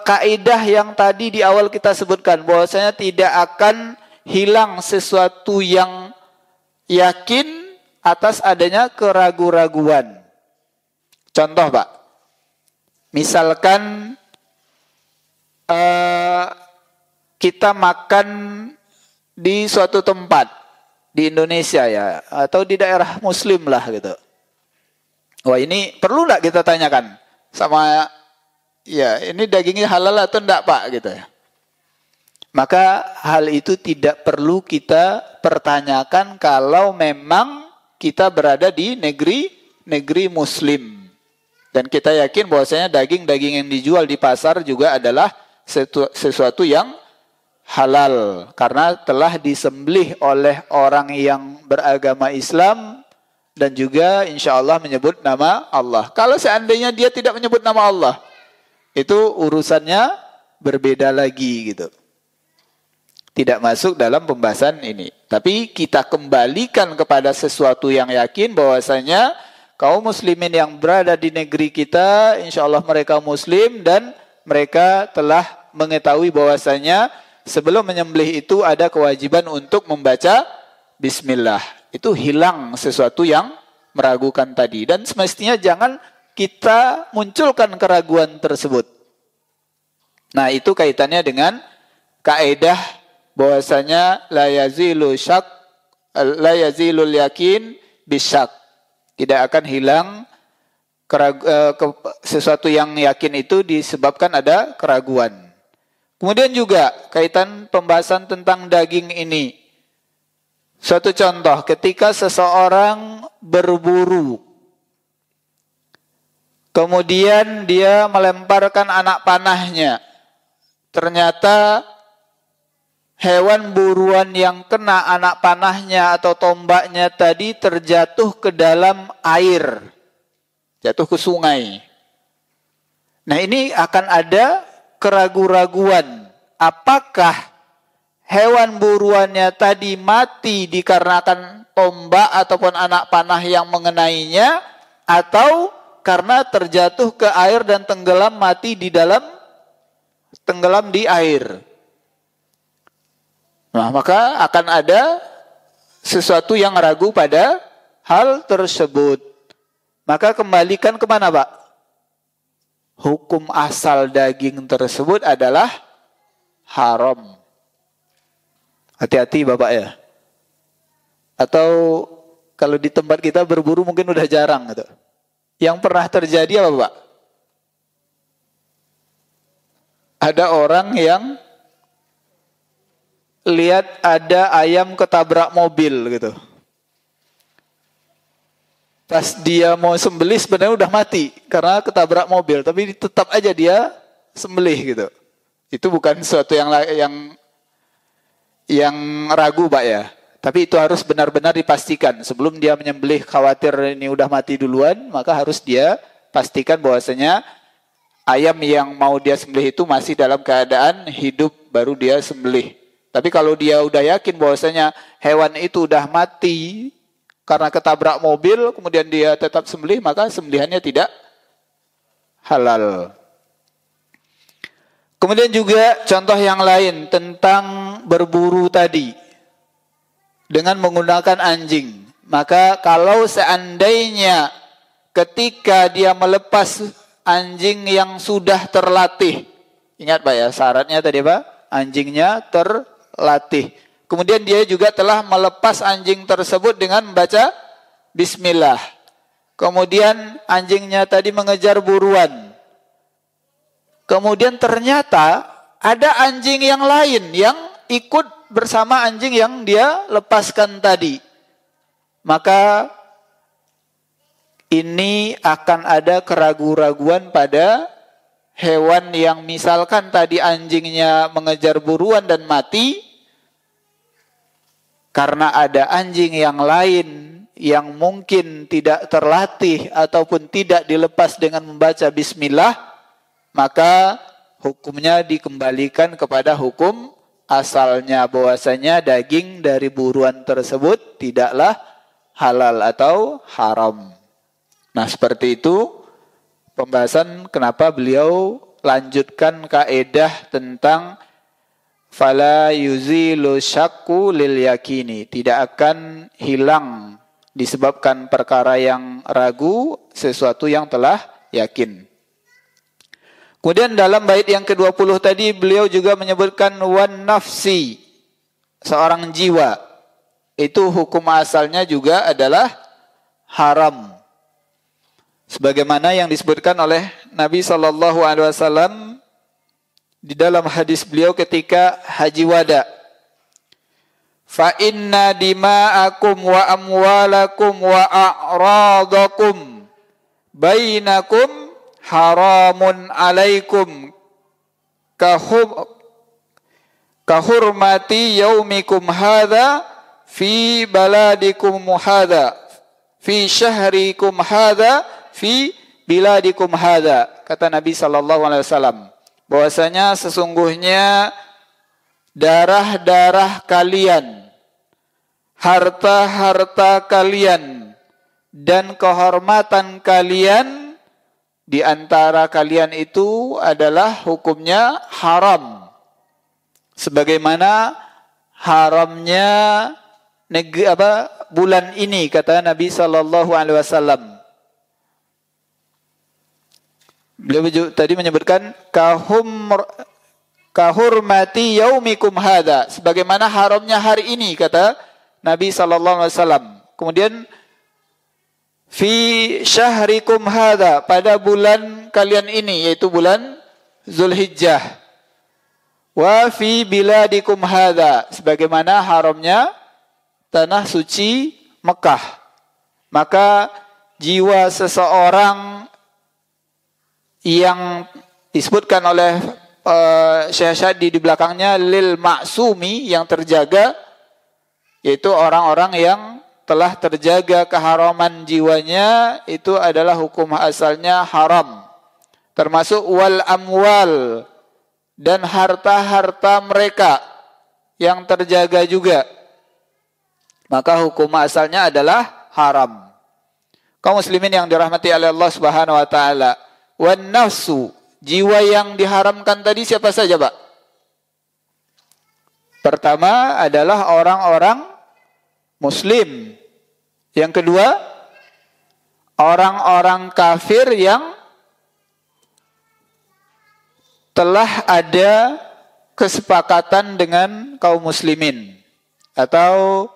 kaidah yang tadi di awal kita sebutkan, bahwasanya tidak akan hilang sesuatu yang yakin atas adanya keraguan-raguan. Contoh, Pak, misalkan kita makan di suatu tempat di Indonesia ya, atau di daerah Muslim lah gitu. Wah, ini perlu nggak kita tanyakan sama ya ini dagingnya halal atau enggak Pak gitu ya. Maka hal itu tidak perlu kita pertanyakan kalau memang kita berada di negeri Muslim. Dan kita yakin bahwasanya daging-daging yang dijual di pasar juga adalah sesuatu yang halal. Karena telah disembelih oleh orang yang beragama Islam dan juga insya Allah menyebut nama Allah. Kalau seandainya dia tidak menyebut nama Allah, itu urusannya berbeda lagi gitu. Tidak masuk dalam pembahasan ini. Tapi kita kembalikan kepada sesuatu yang yakin bahwasanya kaum muslimin yang berada di negeri kita, insya Allah mereka muslim dan mereka telah mengetahui bahwasanya sebelum menyembelih itu ada kewajiban untuk membaca bismillah. Itu hilang sesuatu yang meragukan tadi. Dan semestinya jangan kita munculkan keraguan tersebut. Nah, itu kaitannya dengan kaidah bahwasanya la yazilul yakin bisyak. Tidak akan hilang sesuatu yang yakin itu disebabkan ada keraguan. Kemudian juga kaitan pembahasan tentang daging ini. Suatu contoh, ketika seseorang berburu, kemudian dia melemparkan anak panahnya. Ternyata hewan buruan yang kena anak panahnya atau tombaknya tadi terjatuh ke dalam air. Jatuh ke sungai. Nah, ini akan ada keraguan-raguan. Apakah hewan buruannya tadi mati dikarenakan tombak ataupun anak panah yang mengenainya, atau karena terjatuh ke air dan tenggelam di air. Nah, maka akan ada sesuatu yang ragu pada hal tersebut. Maka kembalikan kemana, Pak? Hukum asal daging tersebut adalah haram. Hati-hati Bapak ya. Atau kalau di tempat kita berburu mungkin udah jarang gitu. Yang pernah terjadi apa, Pak? Ada orang yang lihat ada ayam ketabrak mobil gitu. Pas dia mau sembelih sebenarnya udah mati karena ketabrak mobil, tapi tetap aja dia sembelih gitu. Itu bukan sesuatu yang ragu Pak ya. Tapi itu harus benar-benar dipastikan. Sebelum dia menyembelih khawatir ini udah mati duluan, maka harus dia pastikan bahwasanya ayam yang mau dia sembelih itu masih dalam keadaan hidup baru dia sembelih. Tapi kalau dia udah yakin bahwasanya hewan itu udah mati karena ketabrak mobil, kemudian dia tetap sembelih, maka sembelihannya tidak halal. Kemudian juga contoh yang lain tentang berburu tadi dengan menggunakan anjing. Maka kalau seandainya ketika dia melepas anjing yang sudah terlatih, ingat Pak ya, syaratnya tadi Pak, anjingnya terlatih. Kemudian dia juga telah melepas anjing tersebut dengan membaca bismillah. Kemudian anjingnya tadi mengejar buruan. Kemudian ternyata ada anjing yang lain yang ikut bersama anjing yang dia lepaskan tadi. Maka ini akan ada keraguan-raguan pada hewan yang misalkan tadi anjingnya mengejar buruan dan mati, karena ada anjing yang lain yang mungkin tidak terlatih ataupun tidak dilepas dengan membaca bismillah, maka hukumnya dikembalikan kepada hukum asalnya, bahwasanya daging dari buruan tersebut tidaklah halal atau haram. Nah, seperti itu pembahasan kenapa beliau lanjutkan kaedah tentang fala yuzilu syakku lil yakini, tidak akan hilang disebabkan perkara yang ragu sesuatu yang telah yakin. Kemudian dalam bait yang ke-20 tadi beliau juga menyebutkan wan nafsi, seorang jiwa. Itu hukum asalnya juga adalah haram. Sebagaimana yang disebutkan oleh Nabi SAW di dalam hadis beliau ketika haji wada. Fa inna dima'akum wa amwalakum wa a'radakum bainakum haramun alaikum kahurmati yaumikum hadha fi baladikum hadha fi syahrikum hadha fi biladikum hadha. Kata Nabi SAW, bahwasanya sesungguhnya darah-darah kalian, harta-harta kalian, dan kehormatan kalian di antara kalian itu adalah hukumnya haram. Sebagaimana haramnya bulan ini, kata Nabi SAW. Beliau tadi menyebutkan kahurmati yaumikum hadha, sebagaimana haramnya hari ini, kata Nabi SAW. Kemudian fi syahrikum hadha, pada bulan kalian ini, yaitu bulan Zulhijjah. Wa fi biladikum hadha, sebagaimana haramnya tanah suci Mekah. Maka jiwa seseorang yang disebutkan oleh Syekh Syadi di belakangnya lil maksumi, yang terjaga, yaitu orang-orang yang telah terjaga keharaman jiwanya, itu adalah hukum asalnya haram. Termasuk wal amwal, dan harta-harta mereka yang terjaga juga, maka hukum asalnya adalah haram. Kaum muslimin yang dirahmati oleh Allah Subhanahu wa taala, wan nafsu, jiwa yang diharamkan tadi siapa saja, Pak? Pertama adalah orang-orang muslim. Yang kedua, orang-orang kafir yang telah ada kesepakatan dengan kaum muslimin, atau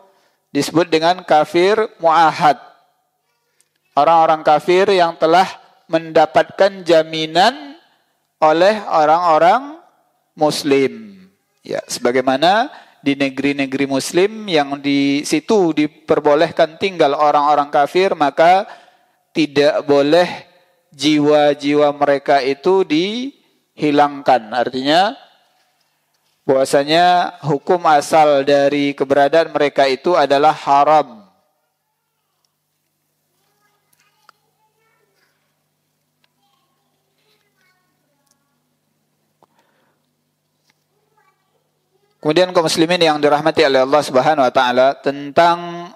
disebut dengan kafir mu'ahad. Orang-orang kafir yang telah mendapatkan jaminan oleh orang-orang muslim. Ya, sebagaimana di negeri-negeri muslim yang di situ diperbolehkan tinggal orang-orang kafir, maka tidak boleh jiwa-jiwa mereka itu dihilangkan. Artinya bahwasanya hukum asal dari keberadaan mereka itu adalah haram. Kemudian kaum muslimin yang dirahmati oleh Allah Subhanahu wa taala, tentang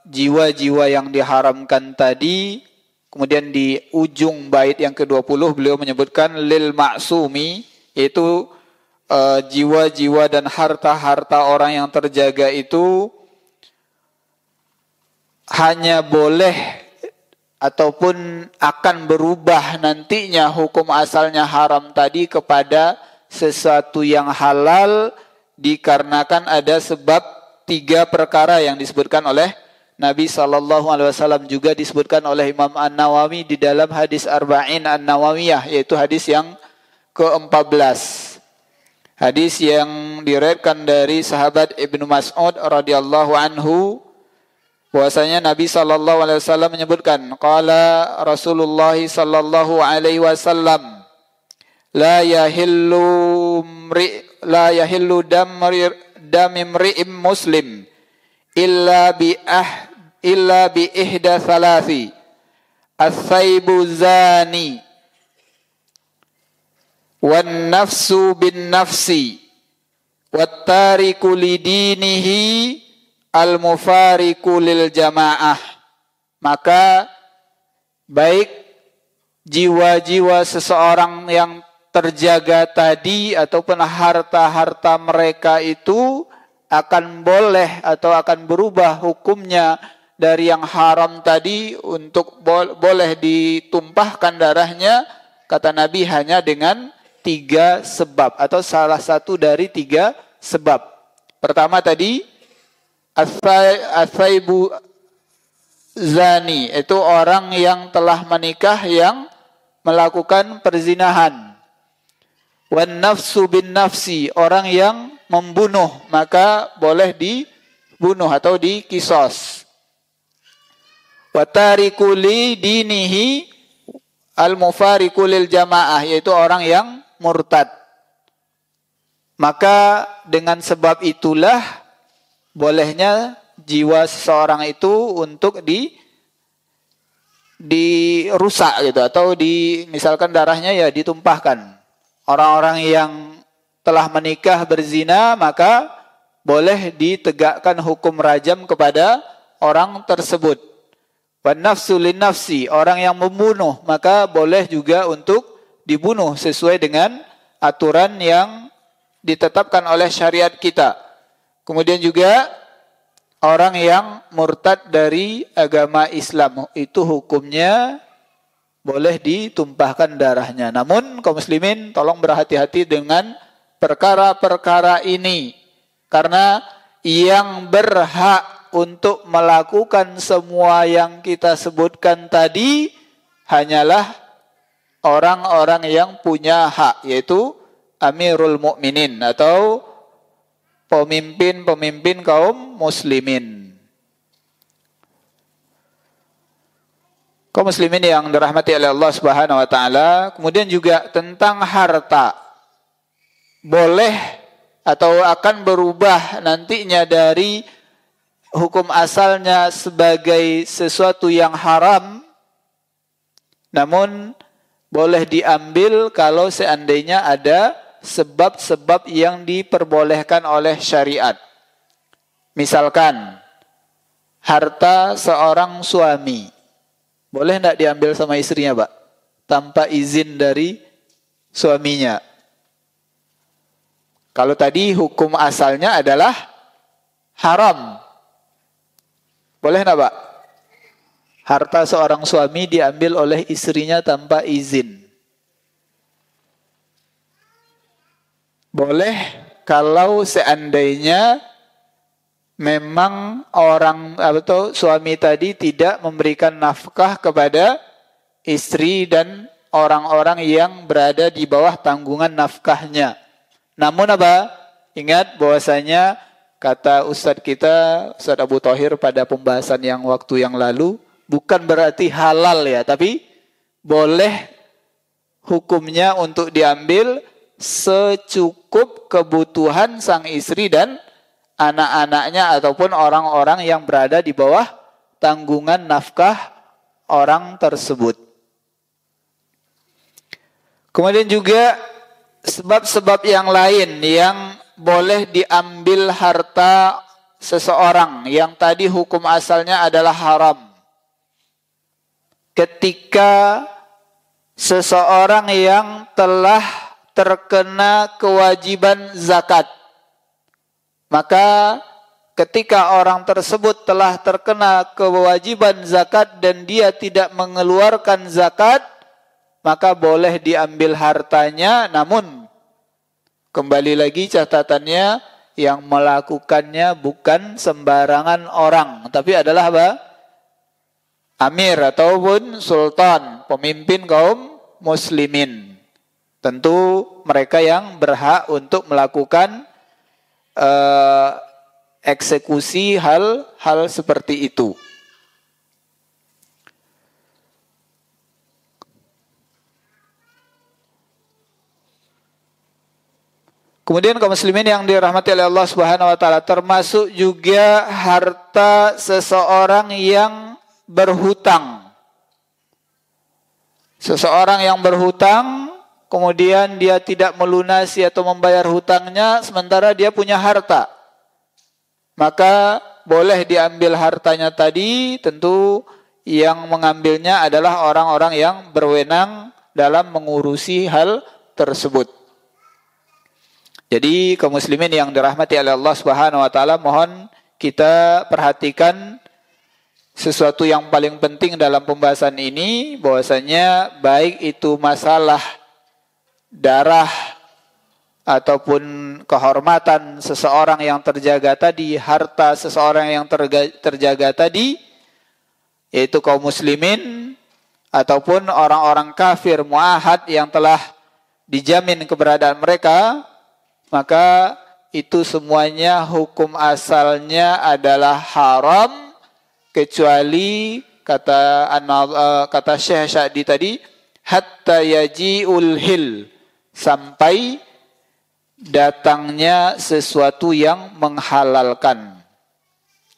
jiwa-jiwa yang diharamkan tadi, kemudian di ujung bait yang ke-20 beliau menyebutkan lil ma'sumi, yaitu jiwa-jiwa dan harta-harta orang yang terjaga itu hanya boleh ataupun akan berubah nantinya hukum asalnya haram tadi kepada sesuatu yang halal dikarenakan ada sebab 3 perkara yang disebutkan oleh Nabi SAW, juga disebutkan oleh Imam An-Nawawi di dalam hadis Arba'in An-Nawawiyah, yaitu hadis yang ke-14. Hadis yang diriwayatkan dari sahabat Ibnu Mas'ud radhiyallahu anhu, bahwasanya Nabi SAW menyebutkan, qala Rasulullah sallallahu alaihi wasallam, la yahillu dam imri'im muslim illa bi ihda thalathi as-saybu zani wan nafsu bin nafsi wat tariku lidinihi al mufariqu lil jamaah. Maka baik jiwa-jiwa seseorang yang terjaga tadi ataupun harta-harta mereka itu akan boleh atau akan berubah hukumnya dari yang haram tadi untuk boleh ditumpahkan darahnya, kata Nabi, hanya dengan 3 sebab atau salah satu dari 3 sebab. Pertama tadi as-saybu zani, itu orang yang telah menikah yang melakukan perzinahan. Wan nafsu bin nafsi, orang yang membunuh maka boleh dibunuh atau dikisos. Wa tariku li dinihi al mufariqu lil jamaah, yaitu orang yang murtad. Maka dengan sebab itulah bolehnya jiwa seseorang itu untuk dirusak gitu, atau misalkan darahnya ya ditumpahkan. Orang-orang yang telah menikah berzina maka boleh ditegakkan hukum rajam kepada orang tersebut. Wan nafsu lin nafsi, orang yang membunuh maka boleh juga untuk dibunuh sesuai dengan aturan yang ditetapkan oleh syariat kita. Kemudian juga orang yang murtad dari agama Islam itu hukumnya boleh ditumpahkan darahnya. Namun kaum muslimin tolong berhati-hati dengan perkara-perkara ini, karena yang berhak untuk melakukan semua yang kita sebutkan tadi hanyalah orang-orang yang punya hak, yaitu Amirul Mukminin atau pemimpin-pemimpin kaum muslimin. Kaum muslimin yang dirahmati oleh Allah Subhanahu wa taala, kemudian juga tentang harta. Boleh atau akan berubah nantinya dari hukum asalnya sebagai sesuatu yang haram, namun boleh diambil kalau seandainya ada sebab-sebab yang diperbolehkan oleh syariat. Misalkan harta seorang suami, boleh tidak diambil sama istrinya, Pak? Tanpa izin dari suaminya. Kalau tadi hukum asalnya adalah haram, boleh tidak, Pak? Harta seorang suami diambil oleh istrinya tanpa izin. Boleh kalau seandainya memang orang atau suami tadi tidak memberikan nafkah kepada istri dan orang-orang yang berada di bawah tanggungan nafkahnya. Namun apa? Ingat bahwasanya kata Ustadz kita, Ustadz Abu Thohir pada pembahasan yang waktu yang lalu, bukan berarti halal ya, tapi boleh hukumnya untuk diambil secukup kebutuhan sang istri dan anak-anaknya ataupun orang-orang yang berada di bawah tanggungan nafkah orang tersebut. Kemudian juga sebab-sebab yang lain yang boleh diambil harta seseorang yang tadi hukum asalnya adalah haram. Ketika seseorang yang telah terkena kewajiban zakat, maka ketika orang tersebut telah terkena kewajiban zakat dan dia tidak mengeluarkan zakat, maka boleh diambil hartanya, namun kembali lagi catatannya yang melakukannya bukan sembarangan orang, tapi adalah apa? Amir ataupun sultan, pemimpin kaum muslimin. Tentu mereka yang berhak untuk melakukan eksekusi hal-hal seperti itu. Kemudian kaum muslimin yang dirahmati oleh Allah Subhanahu wa taala, termasuk juga harta seseorang yang berhutang. Seseorang yang berhutang, kemudian dia tidak melunasi atau membayar hutangnya, sementara dia punya harta. Maka boleh diambil hartanya tadi, tentu yang mengambilnya adalah orang-orang yang berwenang dalam mengurusi hal tersebut. Jadi kaum muslimin yang dirahmati oleh Allah Subhanahu wa taala, mohon kita perhatikan sesuatu yang paling penting dalam pembahasan ini, bahwasanya baik itu masalah darah ataupun kehormatan seseorang yang terjaga tadi, harta seseorang yang terjaga tadi, yaitu kaum muslimin ataupun orang-orang kafir muahad yang telah dijamin keberadaan mereka, maka itu semuanya hukum asalnya adalah haram, kecuali kata Syekh Sa'di tadi, hatta yaji'ul hil, sampai datangnya sesuatu yang menghalalkan.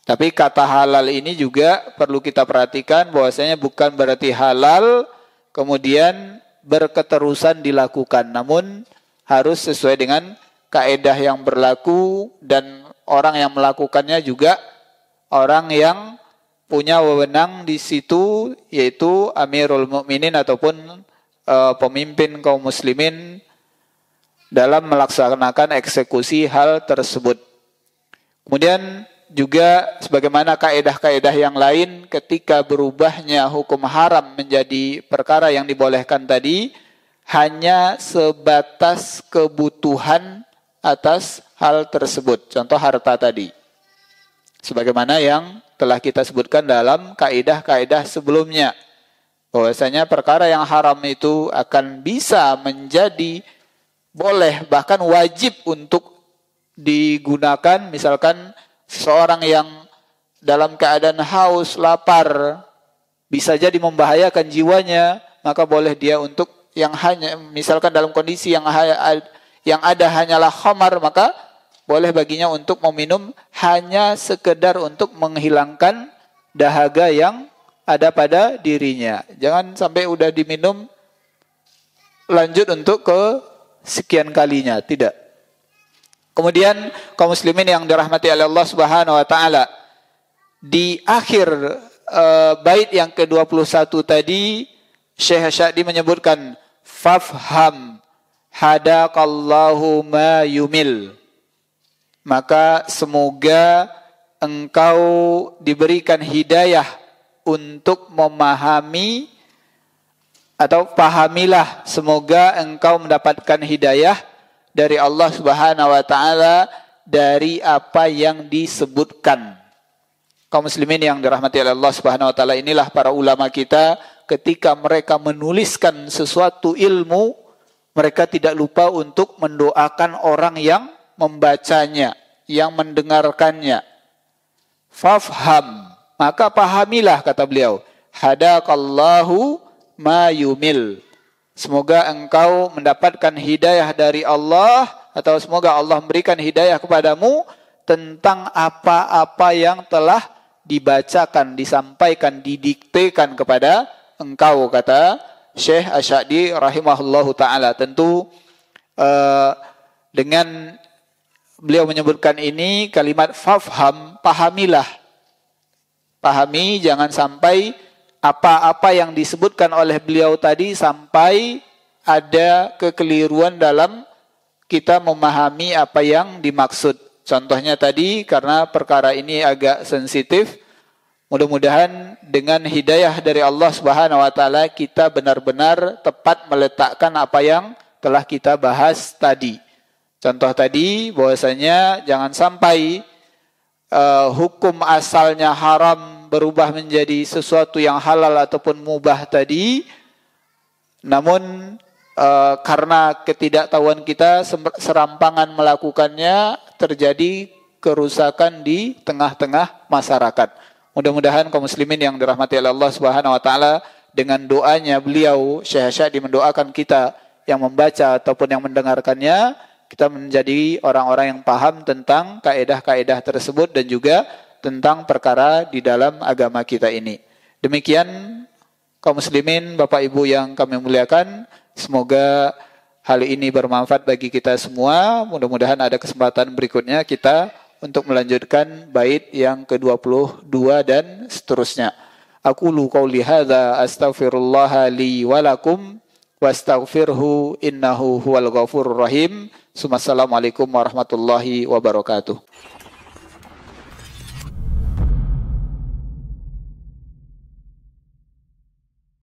Tapi kata halal ini juga perlu kita perhatikan, bahwasanya bukan berarti halal kemudian berketerusan dilakukan, namun harus sesuai dengan kaedah yang berlaku, dan orang yang melakukannya juga orang yang punya wewenang di situ, yaitu Amirul Mukminin ataupun pemimpin kaum muslimin dalam melaksanakan eksekusi hal tersebut. Kemudian juga sebagaimana kaedah-kaedah yang lain, ketika berubahnya hukum haram menjadi perkara yang dibolehkan tadi, hanya sebatas kebutuhan atas hal tersebut. Contoh harta tadi, sebagaimana yang telah kita sebutkan dalam kaidah-kaidah sebelumnya, bahwasanya perkara yang haram itu akan bisa menjadi boleh, bahkan wajib untuk digunakan. Misalkan seseorang yang dalam keadaan haus, lapar, bisa jadi membahayakan jiwanya, maka boleh dia untuk yang hanya, misalkan dalam kondisi yang ada hanyalah khamar, maka boleh baginya untuk meminum hanya sekedar untuk menghilangkan dahaga yang ada pada dirinya. Jangan sampai udah diminum lanjut untuk ke sekian kalinya, tidak. Kemudian kaum muslimin yang dirahmati oleh Allah Subhanahu wa taala, di akhir bait yang ke-21 tadi, Syekh Sa'di menyebutkan fafham hadakallahu ma yumil. Maka semoga engkau diberikan hidayah untuk memahami, atau pahamilah, semoga engkau mendapatkan hidayah dari Allah Subhanahu wa taala dari apa yang disebutkan. Kaum muslimin yang dirahmati oleh Allah Subhanahu wa taala, inilah para ulama kita, ketika mereka menuliskan sesuatu ilmu, mereka tidak lupa untuk mendoakan orang yang membacanya, yang mendengarkannya. Fafham, maka pahamilah, kata beliau, hadakallahu ma yumil, semoga engkau mendapatkan hidayah dari Allah, atau semoga Allah memberikan hidayah kepadamu tentang apa-apa yang telah dibacakan, disampaikan, didiktekan kepada engkau, kata Syekh Asy-Sya'di rahimahullahu ta'ala. Tentu dengan beliau menyebutkan ini kalimat fafham, pahamilah. Pahami, jangan sampai apa-apa yang disebutkan oleh beliau tadi sampai ada kekeliruan dalam kita memahami apa yang dimaksud. Contohnya tadi, karena perkara ini agak sensitif, mudah-mudahan dengan hidayah dari Allah Subhanahu wa taala kita benar-benar tepat meletakkan apa yang telah kita bahas tadi. Contoh tadi bahwasanya jangan sampai hukum asalnya haram berubah menjadi sesuatu yang halal ataupun mubah tadi, namun karena ketidaktahuan kita serampangan melakukannya, terjadi kerusakan di tengah-tengah masyarakat. Mudah-mudahan kaum muslimin yang dirahmati oleh Allah Subhanahu wa taala, dengan doanya beliau Syekh Asy-Sya'di mendoakan kita yang membaca ataupun yang mendengarkannya, kita menjadi orang-orang yang paham tentang kaedah-kaedah tersebut dan juga tentang perkara di dalam agama kita ini. Demikian kaum muslimin, Bapak Ibu yang kami muliakan, semoga hal ini bermanfaat bagi kita semua. Mudah-mudahan ada kesempatan berikutnya kita untuk melanjutkan bait yang ke-22 dan seterusnya. Aqulu qauli hadza astaghfirullah li wa lakum wastaghfirhu innahu huwal ghafurur rahim. Assalamualaikum warahmatullahi wabarakatuh.